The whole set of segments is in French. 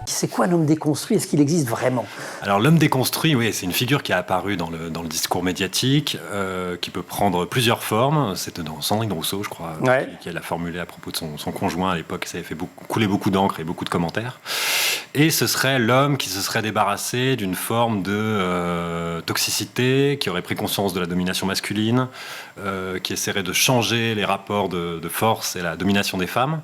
C'est quoi l'homme déconstruit? Est-ce qu'il existe vraiment? Alors l'homme déconstruit, oui, c'est une figure qui est apparue dans le discours médiatique, qui peut prendre plusieurs formes. C'était dans Sandrine Rousseau, je crois, qui l'a formulé à propos de son conjoint à l'époque. Ça avait fait couler beaucoup d'encre et beaucoup de commentaires. Et ce serait l'homme qui se serait débarrassé d'une forme de toxicité, qui aurait pris conscience de la domination masculine, qui essaierait de changer les rapports de force et la domination des femmes.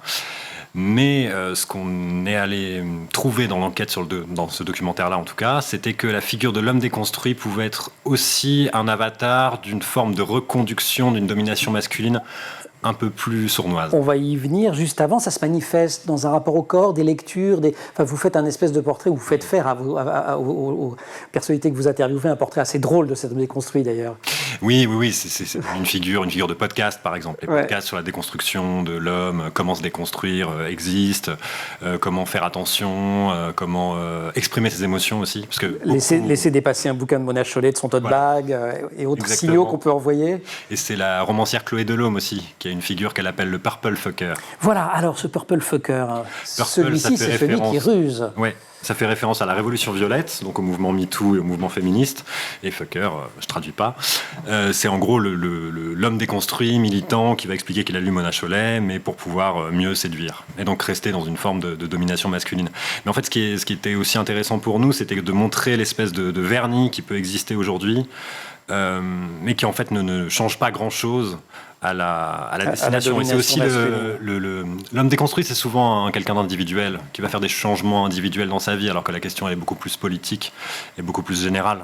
Mais ce qu'on est allé trouver dans l'enquête dans ce documentaire-là, en tout cas, c'était que la figure de l'homme déconstruit pouvait être aussi un avatar d'une forme de reconduction d'une domination masculine un peu plus sournoise. On va y venir. Juste avant, ça se manifeste dans un rapport au corps, des lectures, enfin, vous faites un espèce de portrait, vous faites faire aux personnalités que vous interviewez un portrait assez drôle de cet homme déconstruit d'ailleurs. Oui, c'est une figure de podcast par exemple. Les podcasts sur la déconstruction de l'homme, comment se déconstruire existent, comment faire attention, comment exprimer ses émotions aussi. Parce que laisser dépasser un bouquin de Mona Chollet de son tote bag et autres signaux qu'on peut envoyer. Et c'est la romancière Chloé Delhomme aussi, qui a une figure qu'elle appelle le purple fucker. Voilà, alors ce purple fucker, celui-ci c'est celui qui ruse. Ouais. Ça fait référence à la Révolution violette, donc au mouvement MeToo et au mouvement féministe. Et fucker, je traduis pas. C'est en gros l'homme déconstruit, militant, qui va expliquer qu'il a lu Mona Chollet, mais pour pouvoir mieux séduire. Et donc rester dans une forme de domination masculine. Mais en fait, ce qui était aussi intéressant pour nous, c'était de montrer l'espèce de vernis qui peut exister aujourd'hui, mais qui en fait ne change pas grand-chose à la destination. Et c'est aussi l'homme déconstruit, c'est souvent quelqu'un d'individuel qui va faire des changements individuels dans sa vie, alors que la question elle est beaucoup plus politique et beaucoup plus générale.